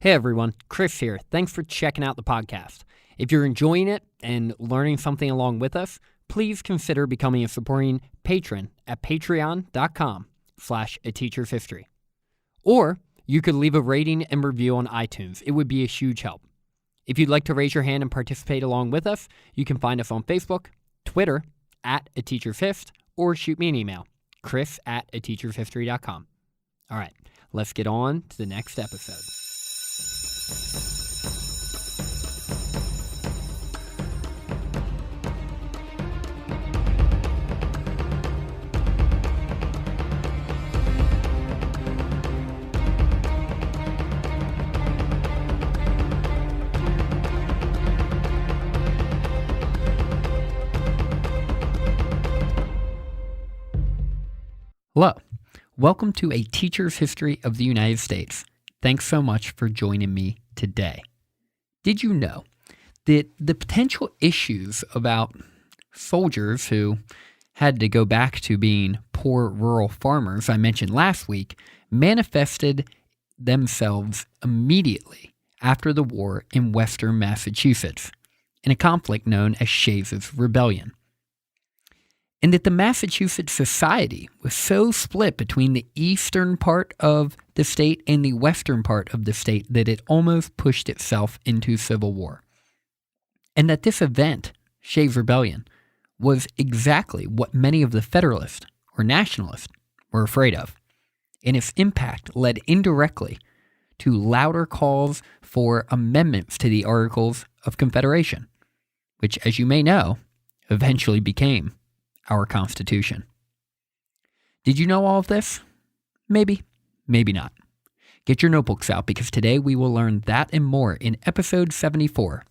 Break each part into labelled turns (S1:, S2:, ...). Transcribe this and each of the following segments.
S1: Hey everyone, Chris here. Thanks for checking out the podcast. If you're enjoying it and learning something along with us, please consider becoming a supporting patron at patreon.com/ateachershistory. Or you could leave a rating and review on iTunes. It would be a huge help. If you'd like to raise your hand and participate along with us, you can find us on Facebook, Twitter, @ateachershistory, or shoot me an email, chris@ateachershistory.com. All right, let's get on to the next episode. Hello, welcome to A Teacher's History of the United States. Thanks so much for joining me today. Did you know that the potential issues about soldiers who had to go back to being poor rural farmers I mentioned last week manifested themselves immediately after the war in western Massachusetts in a conflict known as Shays' Rebellion? And that the Massachusetts society was so split between the eastern part of the state and the western part of the state that it almost pushed itself into civil war. And that this event, Shays' Rebellion, was exactly what many of the Federalists or Nationalists were afraid of. And its impact led indirectly to louder calls for amendments to the Articles of Confederation, which, as you may know, eventually became our Constitution. Did you know all of this? Maybe, maybe not. Get your notebooks out because today we will learn that and more in episode 74,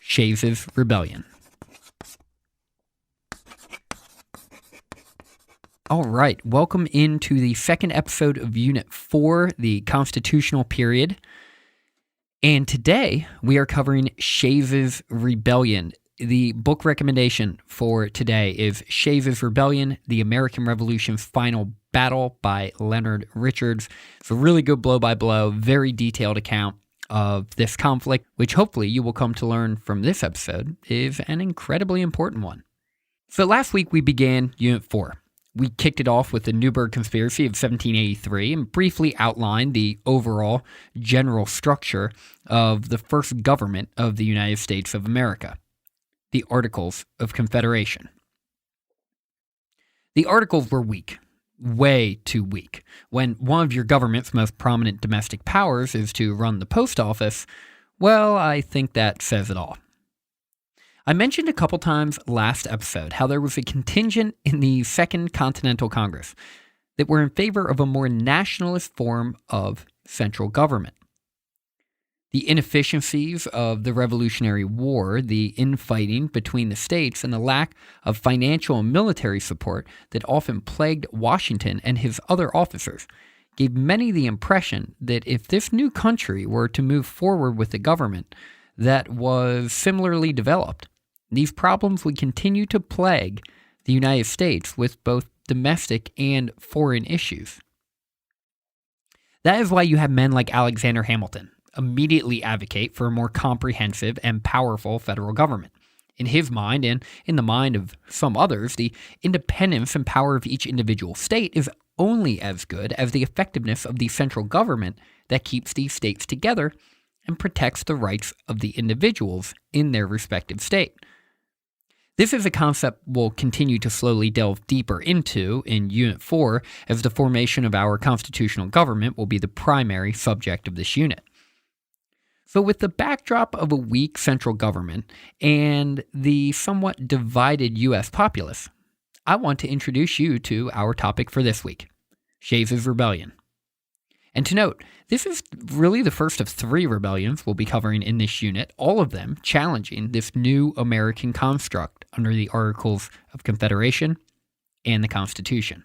S1: Shays' Rebellion. All right, welcome into the second episode of Unit 4, the Constitutional Period. And today we are covering Shays' Rebellion. The book recommendation for today is Shays' Rebellion, The American Revolution's Final Battle by Leonard Richards. It's a really good blow-by-blow, very detailed account of this conflict, which hopefully you will come to learn from this episode is an incredibly important one. So last week we began Unit 4. We kicked it off with the Newburgh Conspiracy of 1783 and briefly outlined the overall general structure of the first government of the United States of America, the Articles of Confederation. The Articles were weak, way too weak. When one of your government's most prominent domestic powers is to run the post office, well, I think that says it all. I mentioned a couple times last episode how there was a contingent in the Second Continental Congress that were in favor of a more nationalist form of central government. The inefficiencies of the Revolutionary War, the infighting between the states, and the lack of financial and military support that often plagued Washington and his other officers gave many the impression that if this new country were to move forward with a government that was similarly developed, these problems would continue to plague the United States with both domestic and foreign issues. That is why you have men like Alexander Hamilton immediately advocate for a more comprehensive and powerful federal government. In his mind, and in the mind of some others, the independence and power of each individual state is only as good as the effectiveness of the central government that keeps these states together and protects the rights of the individuals in their respective state. This is a concept we'll continue to slowly delve deeper into in Unit 4, as the formation of our constitutional government will be the primary subject of this unit. So with the backdrop of a weak central government and the somewhat divided U.S. populace, I want to introduce you to our topic for this week, Shays' Rebellion. And to note, this is really the first of 3 rebellions we'll be covering in this unit, all of them challenging this new American construct under the Articles of Confederation and the Constitution.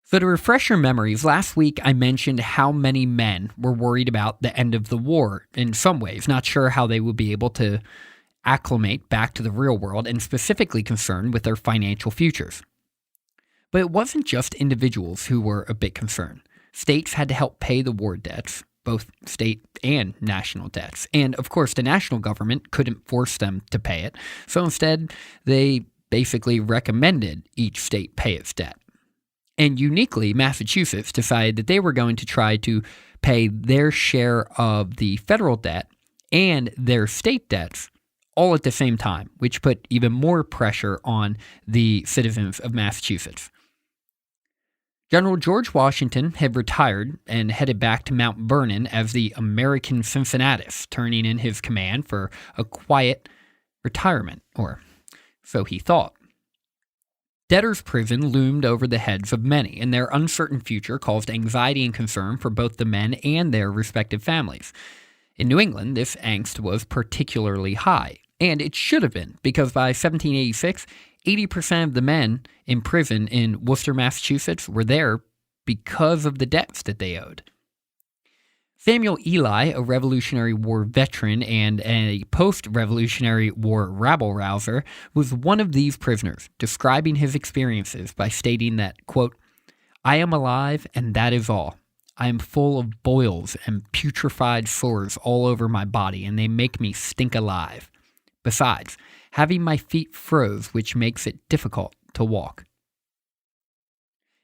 S1: So to refresh your memories, last week I mentioned how many men were worried about the end of the war in some ways, not sure how they would be able to acclimate back to the real world, and specifically concerned with their financial futures. But it wasn't just individuals who were a bit concerned. States had to help pay the war debts, both state and national debts. And of course, the national government couldn't force them to pay it. So instead, they basically recommended each state pay its debt. And uniquely, Massachusetts decided that they were going to try to pay their share of the federal debt and their state debts all at the same time, which put even more pressure on the citizens of Massachusetts. General George Washington had retired and headed back to Mount Vernon as the American Cincinnatus, turning in his command for a quiet retirement, or so he thought. Debtors' prison loomed over the heads of many, and their uncertain future caused anxiety and concern for both the men and their respective families. In New England, this angst was particularly high, and it should have been, because by 1786, 80% of the men in prison in Worcester, Massachusetts were there because of the debts that they owed. Samuel Ely, a Revolutionary War veteran and a post-Revolutionary War rabble-rouser, was one of these prisoners, describing his experiences by stating that, quote, "I am alive, and that is all. I am full of boils and putrefied sores all over my body, and they make me stink alive. Besides, having my feet froze, which makes it difficult to walk."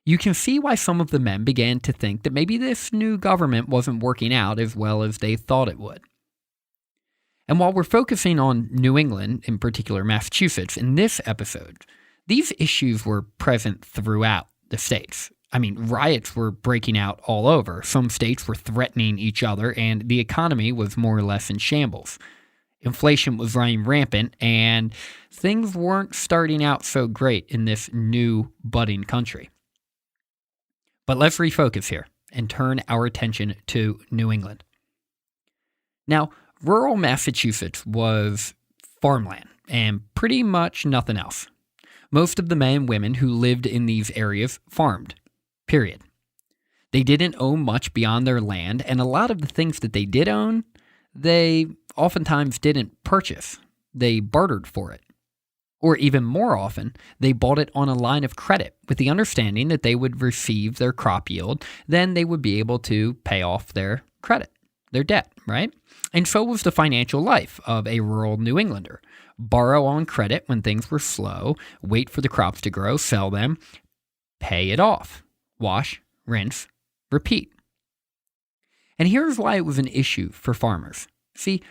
S1: You can see why some of the men began to think that maybe this new government wasn't working out as well as they thought it would. And while we're focusing on New England, in particular Massachusetts, in this episode, these issues were present throughout the states. I mean, riots were breaking out all over. Some states were threatening each other, and the economy was more or less in shambles. Inflation was running rampant, and things weren't starting out so great in this new budding country. But let's refocus here and turn our attention to New England. Now, rural Massachusetts was farmland and pretty much nothing else. Most of the men and women who lived in these areas farmed, period. They didn't own much beyond their land, and a lot of the things that they did own, they oftentimes didn't purchase. They bartered for it. Or even more often, they bought it on a line of credit with the understanding that they would receive their crop yield, then they would be able to pay off their credit, their debt, right? And so was the financial life of a rural New Englander. Borrow on credit when things were slow, wait for the crops to grow, sell them, pay it off, wash, rinse, repeat. And here's why it was an issue for farmers. See,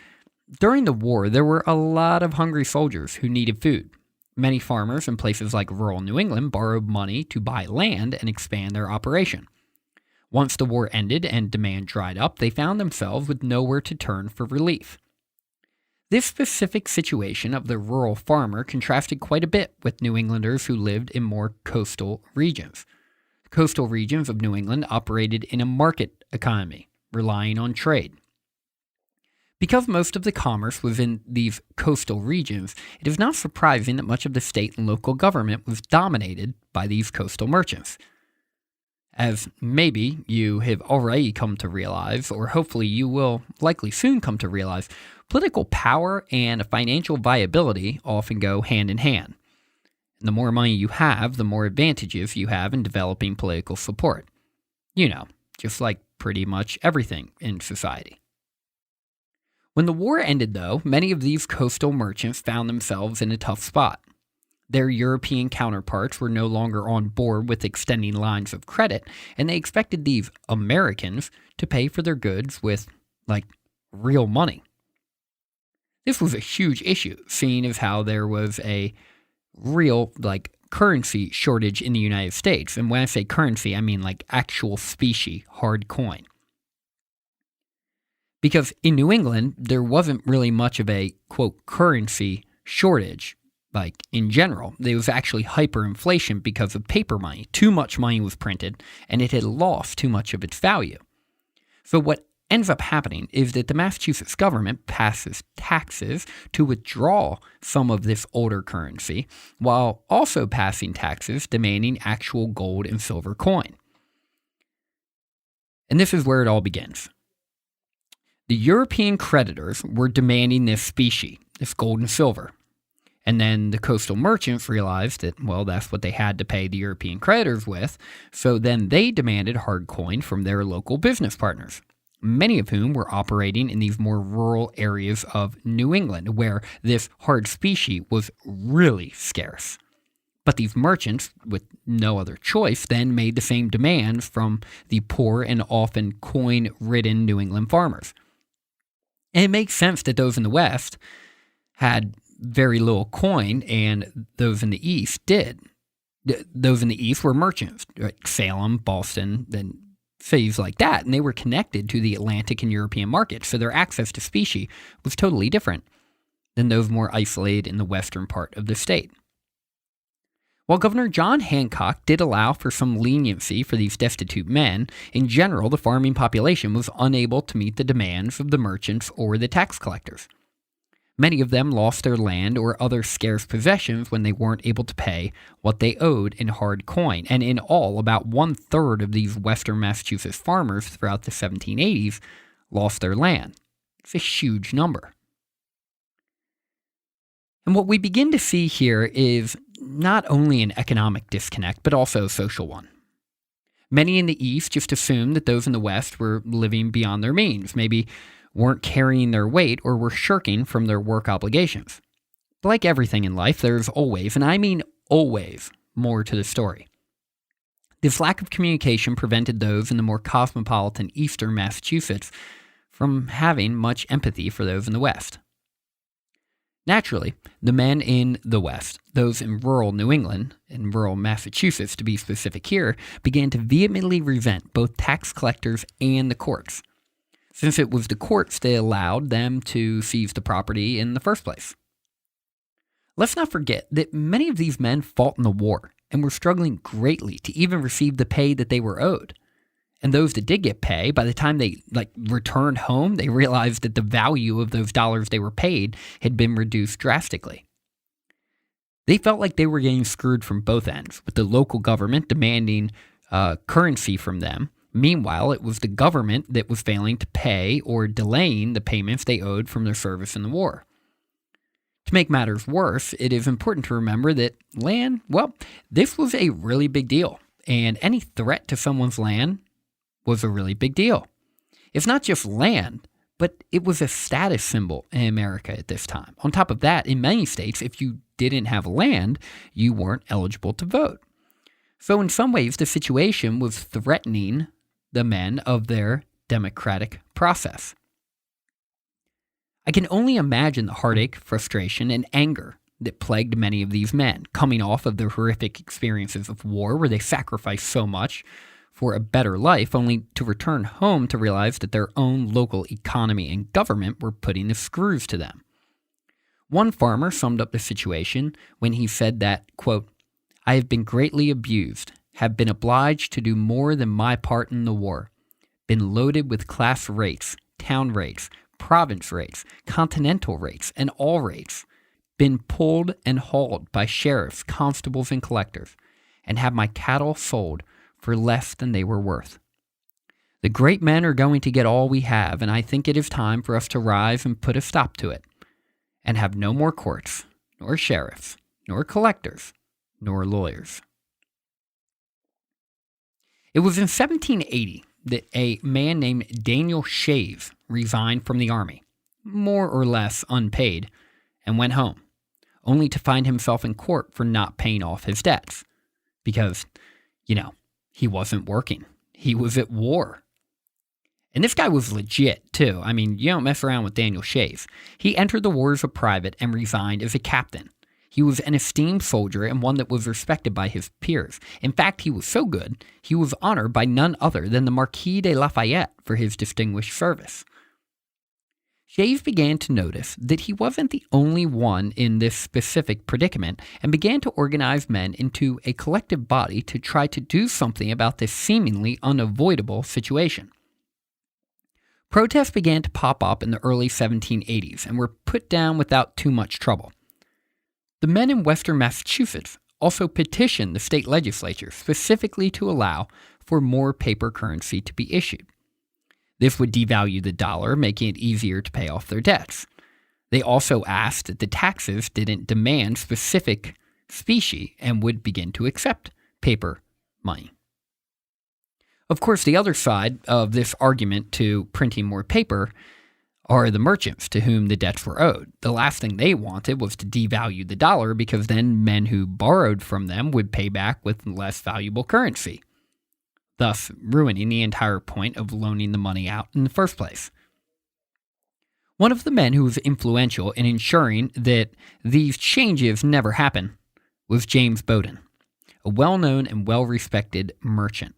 S1: during the war, there were a lot of hungry soldiers who needed food. Many farmers in places like rural New England borrowed money to buy land and expand their operation. Once the war ended and demand dried up, they found themselves with nowhere to turn for relief. This specific situation of the rural farmer contrasted quite a bit with New Englanders who lived in more coastal regions. The coastal regions of New England operated in a market economy, relying on trade. Because most of the commerce was in these coastal regions, it is not surprising that much of the state and local government was dominated by these coastal merchants. As maybe you have already come to realize, or hopefully you will likely soon come to realize, political power and financial viability often go hand in hand. And the more money you have, the more advantages you have in developing political support. You know, just like pretty much everything in society. When the war ended, though, many of these coastal merchants found themselves in a tough spot. Their European counterparts were no longer on board with extending lines of credit, and they expected these Americans to pay for their goods with, real money. This was a huge issue, seeing as how there was a real, currency shortage in the United States. And when I say currency, I mean, actual specie, hard coin. Because in New England, there wasn't really much of a, quote, currency shortage, in general. There was actually hyperinflation because of paper money. Too much money was printed, and it had lost too much of its value. So what ends up happening is that the Massachusetts government passes taxes to withdraw some of this older currency, while also passing taxes demanding actual gold and silver coin. And this is where it all begins. The European creditors were demanding this specie, this gold and silver. And then the coastal merchants realized that, well, that's what they had to pay the European creditors with, so then they demanded hard coin from their local business partners, many of whom were operating in these more rural areas of New England, where this hard specie was really scarce. But these merchants, with no other choice, then made the same demands from the poor and often coin-ridden New England farmers. And it makes sense that those in the West had very little coin, and those in the East did. Those in the East were merchants, like Salem, Boston, and cities like that, and they were connected to the Atlantic and European markets, so their access to specie was totally different than those more isolated in the western part of the state. While Governor John Hancock did allow for some leniency for these destitute men, in general the farming population was unable to meet the demands of the merchants or the tax collectors. Many of them lost their land or other scarce possessions when they weren't able to pay what they owed in hard coin, and in all, about 1/3 of these western Massachusetts farmers throughout the 1780s lost their land. It's a huge number. And what we begin to see here is not only an economic disconnect, but also a social one. Many in the East just assumed that those in the West were living beyond their means, maybe weren't carrying their weight, or were shirking from their work obligations. But like everything in life, there's always, and I mean always, more to the story. This lack of communication prevented those in the more cosmopolitan eastern Massachusetts from having much empathy for those in the West. Naturally, the men in the West, those in rural New England, and rural Massachusetts to be specific here, began to vehemently resent both tax collectors and the courts, since it was the courts that allowed them to seize the property in the first place. Let's not forget that many of these men fought in the war and were struggling greatly to even receive the pay that they were owed. And those that did get pay, by the time they returned home, they realized that the value of those dollars they were paid had been reduced drastically. They felt like they were getting screwed from both ends, with the local government demanding currency from them. Meanwhile, it was the government that was failing to pay or delaying the payments they owed from their service in the war. To make matters worse, it is important to remember that land, well, this was a really big deal, and any threat to someone's land was a really big deal. It's not just land, but it was a status symbol in America at this time. On top of that, in many states, if you didn't have land, you weren't eligible to vote. So in some ways, the situation was threatening the men of their democratic process. I can only imagine the heartache, frustration, and anger that plagued many of these men, coming off of their horrific experiences of war where they sacrificed so much for a better life, only to return home to realize that their own local economy and government were putting the screws to them. One farmer summed up the situation when he said that, quote, "I have been greatly abused, have been obliged to do more than my part in the war, been loaded with class rates, town rates, province rates, continental rates, and all rates, been pulled and hauled by sheriffs, constables, and collectors, and have my cattle sold for less than they were worth. The great men are going to get all we have, and I think it is time for us to rise and put a stop to it, and have no more courts, nor sheriffs, nor collectors, nor lawyers." It was in 1780 that a man named Daniel Shays resigned from the army, more or less unpaid, and went home, only to find himself in court for not paying off his debts. Because, he wasn't working. He was at war. And this guy was legit, too. I mean, you don't mess around with Daniel Shays. He entered the war as a private and resigned as a captain. He was an esteemed soldier and one that was respected by his peers. In fact, he was so good, he was honored by none other than the Marquis de Lafayette for his distinguished service. Shays began to notice that he wasn't the only one in this specific predicament and began to organize men into a collective body to try to do something about this seemingly unavoidable situation. Protests began to pop up in the early 1780s and were put down without too much trouble. The men in western Massachusetts also petitioned the state legislature specifically to allow for more paper currency to be issued. This would devalue the dollar, making it easier to pay off their debts. They also asked that the taxes didn't demand specific specie and would begin to accept paper money. Of course, the other side of this argument to printing more paper are the merchants to whom the debts were owed. The last thing they wanted was to devalue the dollar, because then men who borrowed from them would pay back with less valuable currency, thus ruining the entire point of loaning the money out in the first place. One of the men who was influential in ensuring that these changes never happen was James Bowdoin, a well-known and well-respected merchant.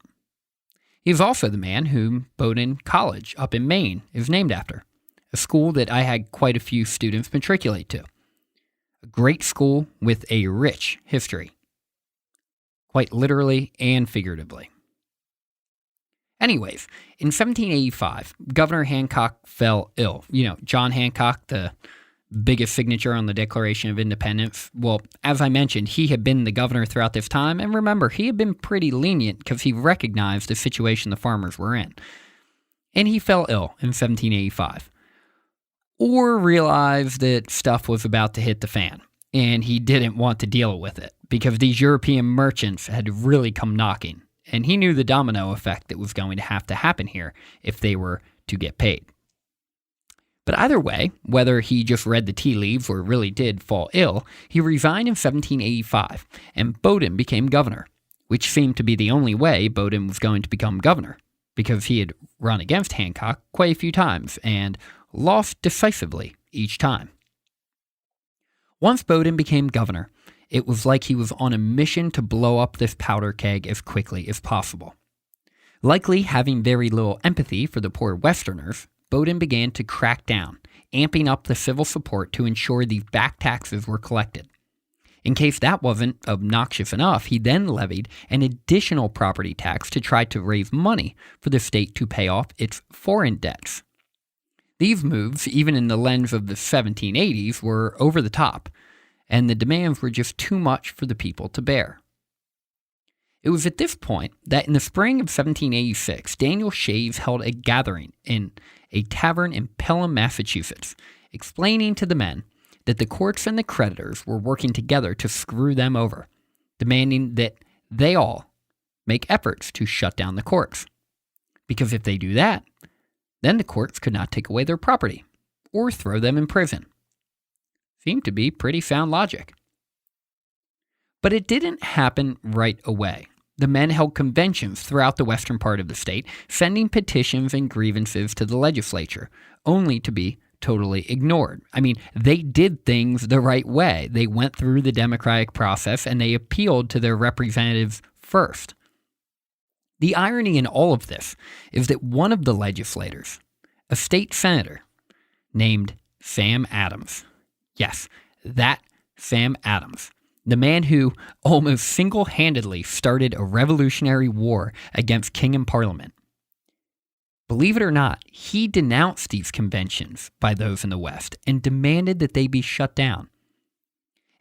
S1: He is also the man whom Bowdoin College up in Maine is named after, a school that I had quite a few students matriculate to. A great school with a rich history, quite literally and figuratively. Anyways, in 1785, Governor Hancock fell ill. John Hancock, the biggest signature on the Declaration of Independence. Well, as I mentioned, he had been the governor throughout this time, and remember, he had been pretty lenient because he recognized the situation the farmers were in. And he fell ill in 1785. Or realized that stuff was about to hit the fan, and he didn't want to deal with it, because these European merchants had really come knocking, and he knew the domino effect that was going to happen here if they were to get paid. But either way, whether he just read the tea leaves or really did fall ill, he resigned in 1785, and Bowdoin became governor, which seemed to be the only way Bowdoin was going to become governor, because he had run against Hancock quite a few times and lost decisively each time. Once Bowdoin became governor, it was like he was on a mission to blow up this powder keg as quickly as possible. Likely having very little empathy for the poor Westerners, Bowdoin began to crack down, amping up the civil support to ensure these back taxes were collected. In case that wasn't obnoxious enough, he then levied an additional property tax to try to raise money for the state to pay off its foreign debts. These moves, even in the lens of the 1780s, were over the top, and the demands were just too much for the people to bear. It was at this point that in the spring of 1786, Daniel Shays held a gathering in a tavern in Pelham, Massachusetts, explaining to the men that the courts and the creditors were working together to screw them over, demanding that they all make efforts to shut down the courts. Because if they do that, then the courts could not take away their property or throw them in prison. Seemed to be pretty sound logic. But it didn't happen right away. The men held conventions throughout the western part of the state, sending petitions and grievances to the legislature, only to be totally ignored. I mean, they did things the right way. They went through the democratic process and they appealed to their representatives first. The irony in all of this is that one of the legislators, a state senator named Sam Adams, yes, that Sam Adams, the man who almost single-handedly started a revolutionary war against king and parliament. Believe it or not, he denounced these conventions by those in the West and demanded that they be shut down.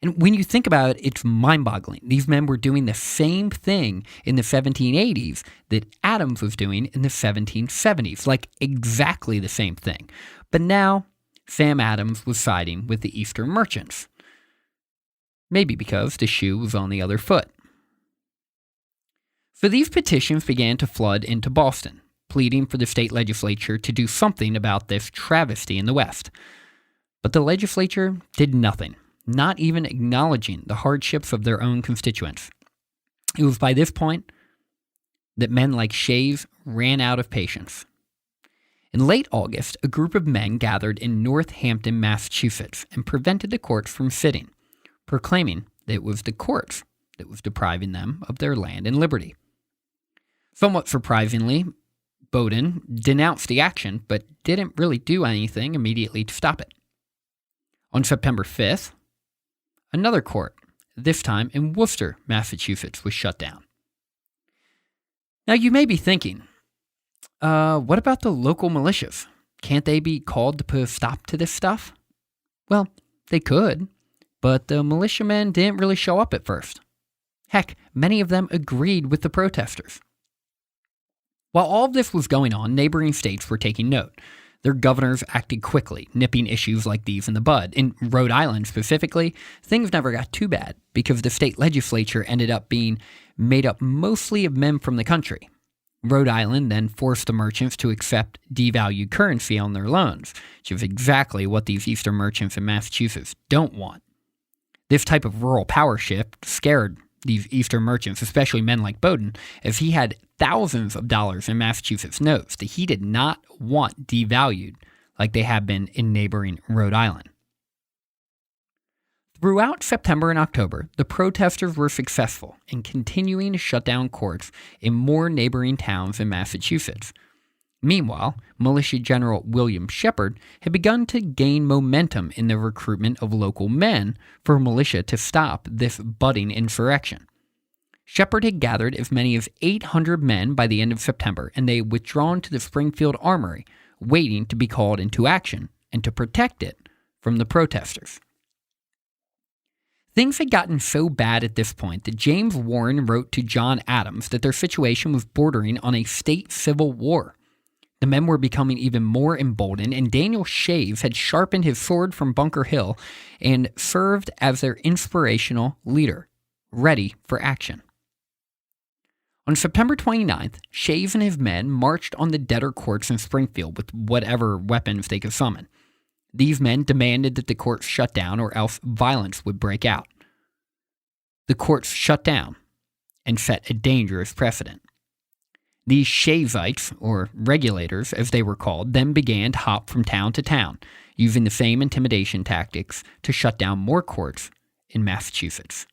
S1: And when you think about it, it's mind-boggling. These men were doing the same thing in the 1780s that Adams was doing in the 1770s, like exactly the same thing. But now, Sam Adams was siding with the Eastern merchants. Maybe because the shoe was on the other foot. So these petitions began to flood into Boston, pleading for the state legislature to do something about this travesty in the West. But the legislature did nothing, not even acknowledging the hardships of their own constituents. It was by this point that men like Shays ran out of patience. In late August, a group of men gathered in Northampton, Massachusetts, and prevented the courts from sitting, proclaiming that it was the courts that was depriving them of their land and liberty. Somewhat surprisingly, Bowdoin denounced the action, but didn't really do anything immediately to stop it. On September 5th, another court, this time in Worcester, Massachusetts, was shut down. Now you may be thinking, what about the local militias? Can't they be called to put a stop to this stuff? Well, they could, but the militiamen didn't really show up at first. Heck, many of them agreed with the protesters. While all of this was going on, neighboring states were taking note. Their governors acted quickly, nipping issues like these in the bud. In Rhode Island specifically, things never got too bad because the state legislature ended up being made up mostly of men from the country. Rhode Island then forced the merchants to accept devalued currency on their loans, which is exactly what these Eastern merchants in Massachusetts don't want. This type of rural power shift scared these Eastern merchants, especially men like Bowdoin, as he had thousands of dollars in Massachusetts notes that he did not want devalued like they had been in neighboring Rhode Island. Throughout September and October, the protesters were successful in continuing to shut down courts in more neighboring towns in Massachusetts. Meanwhile, Militia General William Shepard had begun to gain momentum in the recruitment of local men for militia to stop this budding insurrection. Shepard had gathered as many as 800 men by the end of September, and they had withdrawn to the Springfield Armory, waiting to be called into action and to protect it from the protesters. Things had gotten so bad at this point that James Warren wrote to John Adams that their situation was bordering on a state civil war. The men were becoming even more emboldened, and Daniel Shays had sharpened his sword from Bunker Hill and served as their inspirational leader, ready for action. On September 29th, Shays and his men marched on the debtor courts in Springfield with whatever weapons they could summon. These men demanded that the courts shut down or else violence would break out. The courts shut down and set a dangerous precedent. These Shaysites, or regulators as they were called, then began to hop from town to town, using the same intimidation tactics to shut down more courts in Massachusetts.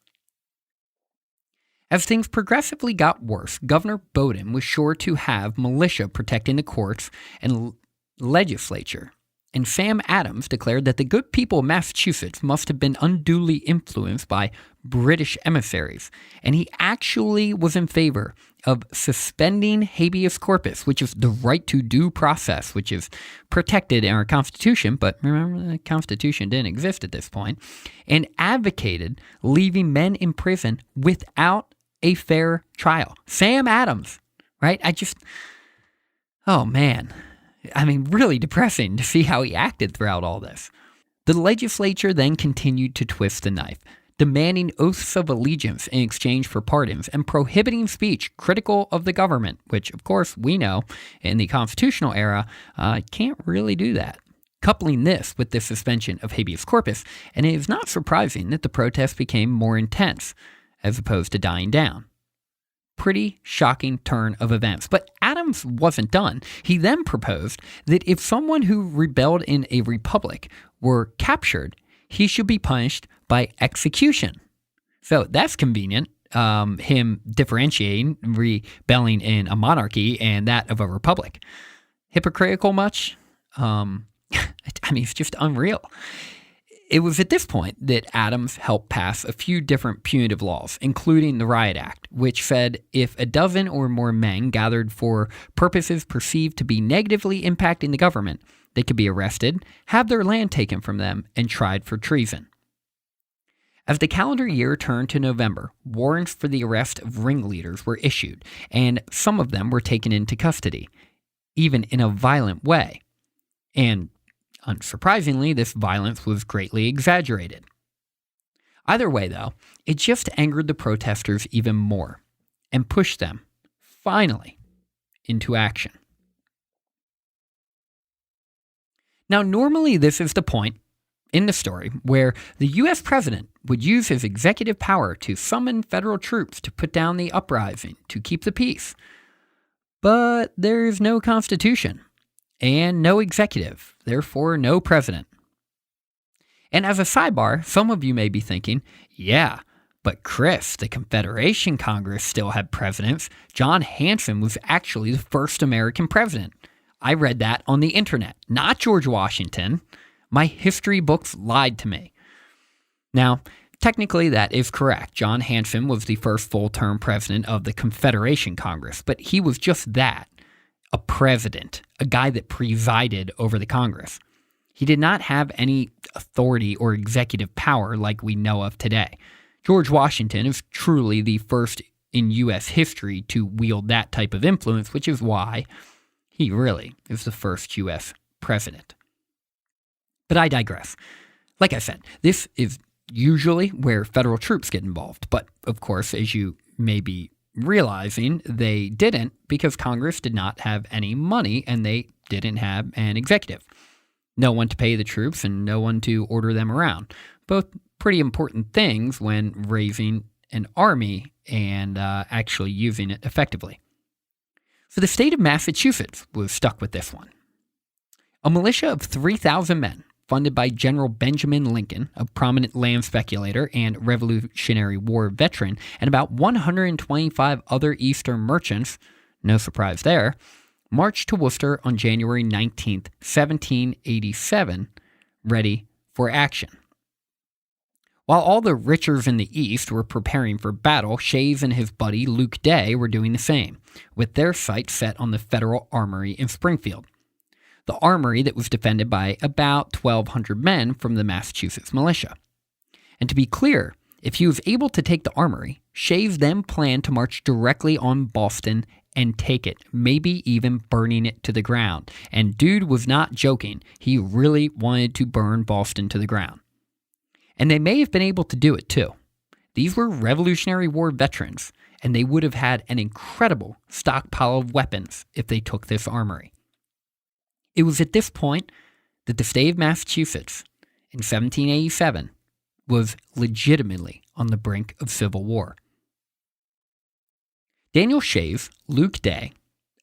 S1: As things progressively got worse, Governor Bowdoin was sure to have militia protecting the courts and legislature, and Sam Adams declared that the good people of Massachusetts must have been unduly influenced by British emissaries, and he actually was in favor of suspending habeas corpus, which is the right to due process, which is protected in our Constitution, but remember the Constitution didn't exist at this point, and advocated leaving men in prison without a fair trial. Sam Adams, right? Oh man. I mean, really depressing to see how he acted throughout all this. The legislature then continued to twist the knife, demanding oaths of allegiance in exchange for pardons and prohibiting speech critical of the government, which, of course, we know in the constitutional era can't really do that. Coupling this with the suspension of habeas corpus, and it is not surprising that the protests became more intense as opposed to dying down. Pretty shocking turn of events. But Adams wasn't done. He then proposed that if someone who rebelled in a republic were captured, he should be punished by execution. So that's convenient, him differentiating rebelling in a monarchy and that of a republic. Hypocritical much? I mean, it's just unreal. It was at this point that Adams helped pass a few different punitive laws, including the Riot Act, which said if a dozen or more men gathered for purposes perceived to be negatively impacting the government, they could be arrested, have their land taken from them, and tried for treason. As the calendar year turned to November, warrants for the arrest of ringleaders were issued, and some of them were taken into custody, even in a violent way. And unsurprisingly, this violence was greatly exaggerated. Either way, though, it just angered the protesters even more and pushed them, finally, into action. Now, normally this is the point in the story where the U.S. president would use his executive power to summon federal troops to put down the uprising, to keep the peace. But there is no constitution. And no executive, therefore no president. And as a sidebar, some of you may be thinking, yeah, but Chris, the Confederation Congress still had presidents. John Hanson was actually the first American president. I read that on the internet, not George Washington. My history books lied to me. Now, technically that is correct. John Hanson was the first full-term president of the Confederation Congress, but he was just that. A president, a guy that presided over the Congress. He did not have any authority or executive power like we know of today. George Washington is truly the first in U.S. history to wield that type of influence, which is why he really is the first U.S. president. But I digress. Like I said, this is usually where federal troops get involved. But of course, as you may be realizing, they didn't because Congress did not have any money and they didn't have an executive. No one to pay the troops and no one to order them around. Both pretty important things when raising an army and actually using it effectively. So the state of Massachusetts was stuck with this one. A militia of 3,000 men, funded by General Benjamin Lincoln, a prominent land speculator and Revolutionary War veteran, and about 125 other Eastern merchants, no surprise there, marched to Worcester on January 19, 1787, ready for action. While all the richers in the East were preparing for battle, Shays and his buddy Luke Day were doing the same, with their sights set on the Federal Armory in Springfield. The armory that was defended by about 1,200 men from the Massachusetts militia. And to be clear, if he was able to take the armory, Shays then planned to march directly on Boston and take it, maybe even burning it to the ground. And dude was not joking. He really wanted to burn Boston to the ground. And they may have been able to do it too. These were Revolutionary War veterans, and they would have had an incredible stockpile of weapons if they took this armory. It was at this point that the state of Massachusetts, in 1787, was legitimately on the brink of civil war. Daniel Shays, Luke Day,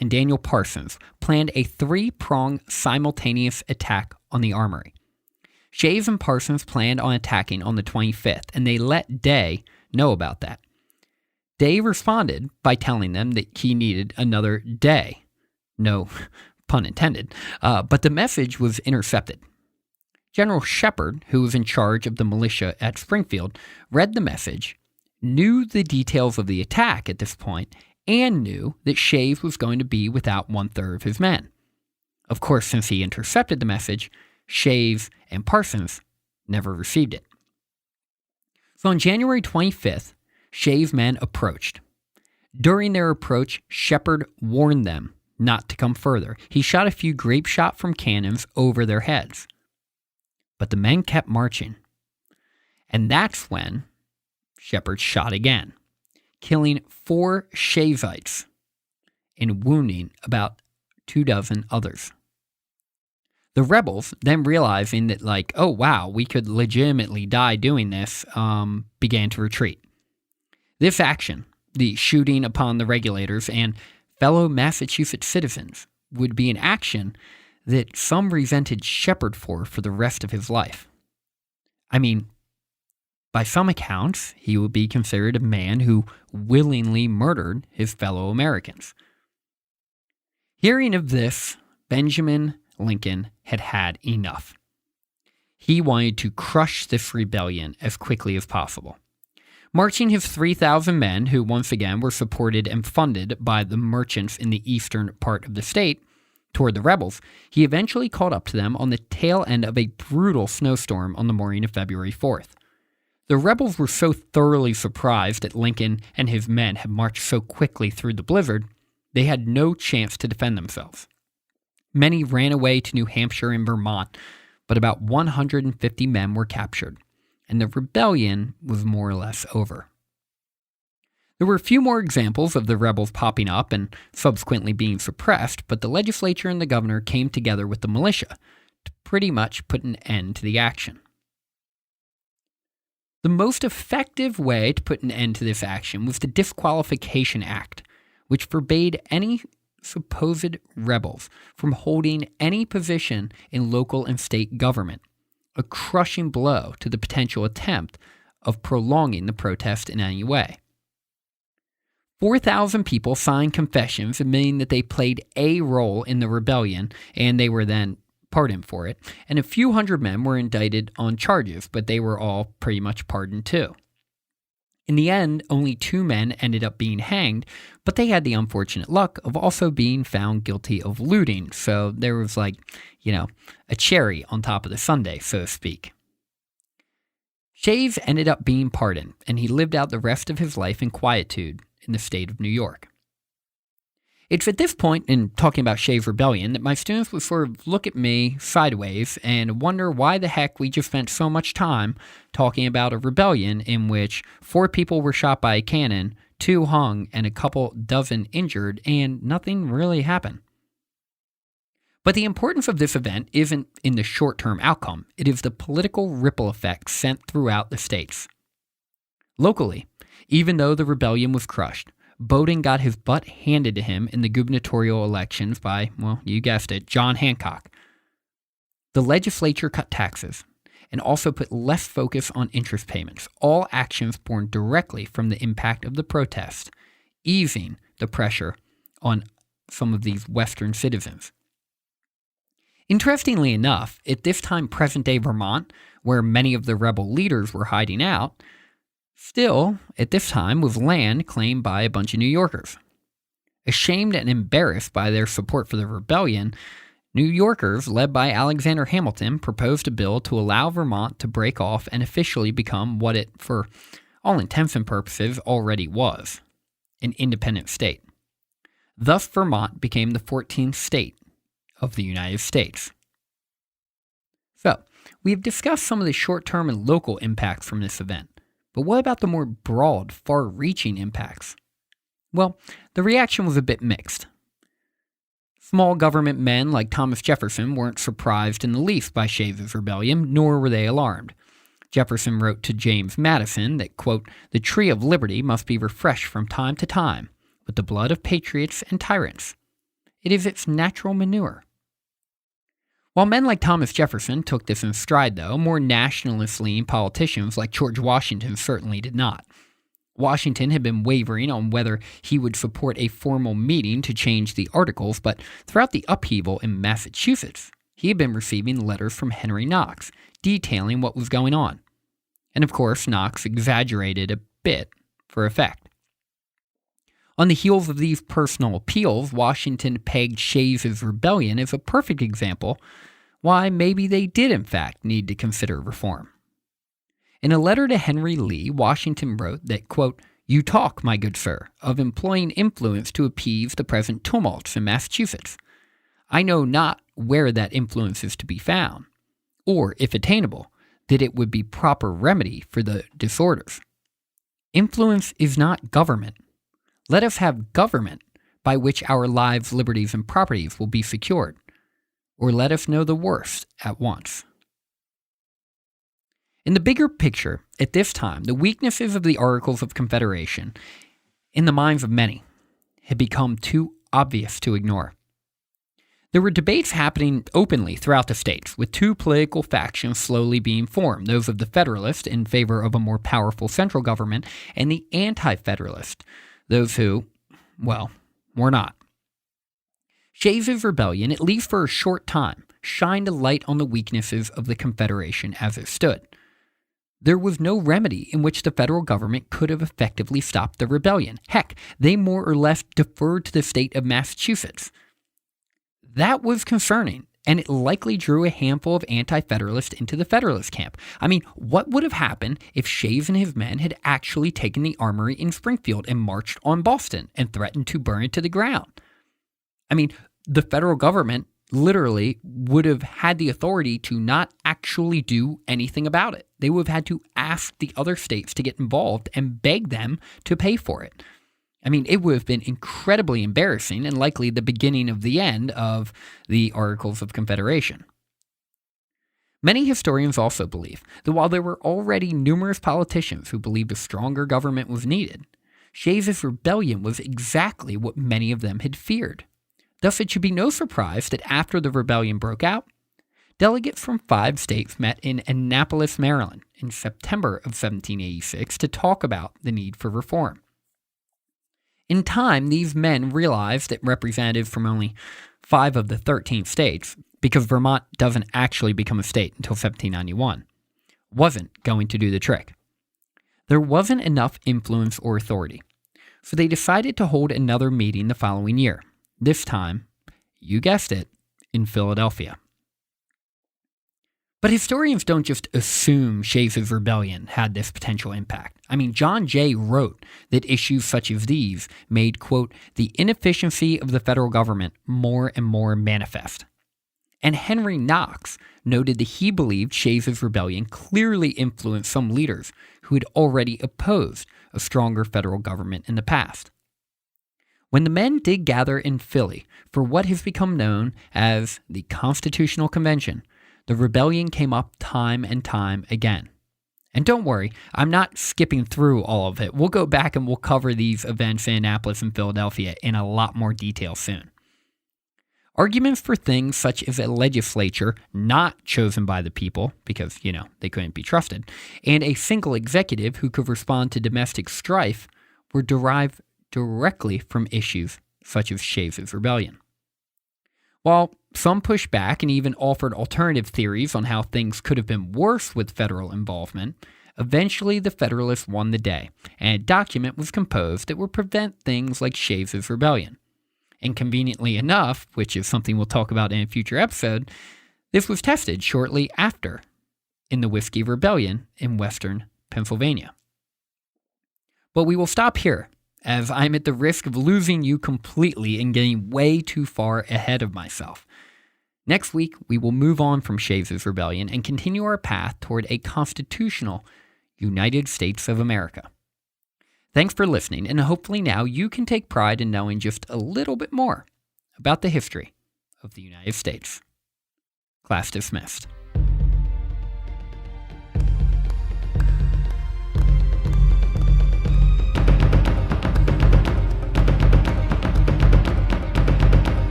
S1: and Daniel Parsons planned a three-pronged simultaneous attack on the armory. Shays and Parsons planned on attacking on the 25th, and they let Day know about that. Day responded by telling them that he needed another day. No pun intended, but the message was intercepted. General Shepard, who was in charge of the militia at Springfield, read the message, knew the details of the attack at this point, and knew that Shays was going to be without one-third of his men. Of course, since he intercepted the message, Shays and Parsons never received it. So on January 25th, Shays' men approached. During their approach, Shepard warned them not to come further. He shot a few grape shot from cannons over their heads. But the men kept marching. And that's when Shepard shot again, killing 4 Shaysites and wounding about 24 others. The rebels, then realizing that oh wow, we could legitimately die doing this, began to retreat. This action, the shooting upon the regulators and fellow Massachusetts citizens, would be an action that some resented Shepard for the rest of his life. I mean, by some accounts, he would be considered a man who willingly murdered his fellow Americans. Hearing of this, Benjamin Lincoln had had enough. He wanted to crush this rebellion as quickly as possible. Marching his 3,000 men, who once again were supported and funded by the merchants in the eastern part of the state, toward the rebels, he eventually caught up to them on the tail end of a brutal snowstorm on the morning of February 4th. The rebels were so thoroughly surprised that Lincoln and his men had marched so quickly through the blizzard, they had no chance to defend themselves. Many ran away to New Hampshire and Vermont, but about 150 men were captured, and the rebellion was more or less over. There were a few more examples of the rebels popping up and subsequently being suppressed, but the legislature and the governor came together with the militia to pretty much put an end to the action. The most effective way to put an end to this action was the Disqualification Act, which forbade any supposed rebels from holding any position in local and state government, a crushing blow to the potential attempt of prolonging the protest in any way. 4,000 people signed confessions admitting that they played a role in the rebellion, and they were then pardoned for it, and a few hundred men were indicted on charges, but they were all pretty much pardoned too. In the end, only 2 men ended up being hanged, but they had the unfortunate luck of also being found guilty of looting, so there was a cherry on top of the sundae, so to speak. Shays ended up being pardoned, and he lived out the rest of his life in quietude in the state of New York. It's at this point in talking about Shays' rebellion that my students would sort of look at me sideways and wonder why the heck we just spent so much time talking about a rebellion in which 4 people were shot by a cannon, 2 hung, and a couple dozen injured, and nothing really happened. But the importance of this event isn't in the short-term outcome. It is the political ripple effect sent throughout the states. Locally, even though the rebellion was crushed, Bowdoin got his butt handed to him in the gubernatorial elections by, well, you guessed it, John Hancock. The legislature cut taxes and also put less focus on interest payments, all actions born directly from the impact of the protest, easing the pressure on some of these Western citizens. Interestingly enough, at this time present-day Vermont, where many of the rebel leaders were hiding out, still, at this time, was land claimed by a bunch of New Yorkers. Ashamed and embarrassed by their support for the rebellion, New Yorkers, led by Alexander Hamilton, proposed a bill to allow Vermont to break off and officially become what it, for all intents and purposes, already was, an independent state. Thus, Vermont became the 14th state of the United States. So, we have discussed some of the short-term and local impacts from this event. But what about the more broad, far-reaching impacts? Well, the reaction was a bit mixed. Small government men like Thomas Jefferson weren't surprised in the least by Shays' rebellion, nor were they alarmed. Jefferson wrote to James Madison that, quote, "The tree of liberty must be refreshed from time to time with the blood of patriots and tyrants. It is its natural manure." While men like Thomas Jefferson took this in stride, though, more nationalist-leaning politicians like George Washington certainly did not. Washington had been wavering on whether he would support a formal meeting to change the Articles, but throughout the upheaval in Massachusetts, he had been receiving letters from Henry Knox detailing what was going on. And of course, Knox exaggerated a bit for effect. On the heels of these personal appeals, Washington pegged Shays' rebellion as a perfect example why maybe they did in fact need to consider reform. In a letter to Henry Lee, Washington wrote that, quote, "You talk, my good sir, of employing influence to appease the present tumults in Massachusetts. I know not where that influence is to be found, or, if attainable, that it would be proper remedy for the disorders. Influence is not government. Let us have government by which our lives, liberties, and properties will be secured, or let us know the worst at once." In the bigger picture, at this time, the weaknesses of the Articles of Confederation, in the minds of many, had become too obvious to ignore. There were debates happening openly throughout the states, with 2 political factions slowly being formed, those of the Federalists in favor of a more powerful central government, and the Anti-Federalists, those who, well, were not. Shays' rebellion, at least for a short time, shined a light on the weaknesses of the Confederation as it stood. There was no remedy in which the federal government could have effectively stopped the rebellion. Heck, they more or less deferred to the state of Massachusetts. That was concerning, and it likely drew a handful of anti-federalists into the Federalist camp. I mean, what would have happened if Shays and his men had actually taken the armory in Springfield and marched on Boston and threatened to burn it to the ground? I mean, the federal government literally would have had the authority to not actually do anything about it. They would have had to ask the other states to get involved and beg them to pay for it. I mean, it would have been incredibly embarrassing and likely the beginning of the end of the Articles of Confederation. Many historians also believe that while there were already numerous politicians who believed a stronger government was needed, Shays' rebellion was exactly what many of them had feared. Thus, it should be no surprise that after the rebellion broke out, delegates from 5 states met in Annapolis, Maryland, in September of 1786 to talk about the need for reform. In time, these men realized that representatives from only 5 of the 13 states, because Vermont doesn't actually become a state until 1791, wasn't going to do the trick. There wasn't enough influence or authority, so they decided to hold another meeting the following year. This time, you guessed it, in Philadelphia. But historians don't just assume Shays' rebellion had this potential impact. I mean, John Jay wrote that issues such as these made, quote, the inefficiency of the federal government more and more manifest. And Henry Knox noted that he believed Shays' rebellion clearly influenced some leaders who had already opposed a stronger federal government in the past. When the men did gather in Philly for what has become known as the Constitutional Convention, the rebellion came up time and time again. And don't worry, I'm not skipping through all of it. We'll go back and we'll cover these events in Annapolis and Philadelphia in a lot more detail soon. Arguments for things such as a legislature not chosen by the people, because, they couldn't be trusted, and a single executive who could respond to domestic strife were derived directly from issues such as Shays' rebellion. While some pushed back and even offered alternative theories on how things could have been worse with federal involvement, eventually the Federalists won the day, and a document was composed that would prevent things like Shays' rebellion. And conveniently enough, which is something we'll talk about in a future episode, this was tested shortly after in the Whiskey Rebellion in western Pennsylvania. But we will stop here, as I'm at the risk of losing you completely and getting way too far ahead of myself. Next week, we will move on from Shays' rebellion and continue our path toward a constitutional United States of America. Thanks for listening, and hopefully now you can take pride in knowing just a little bit more about the history of the United States. Class dismissed.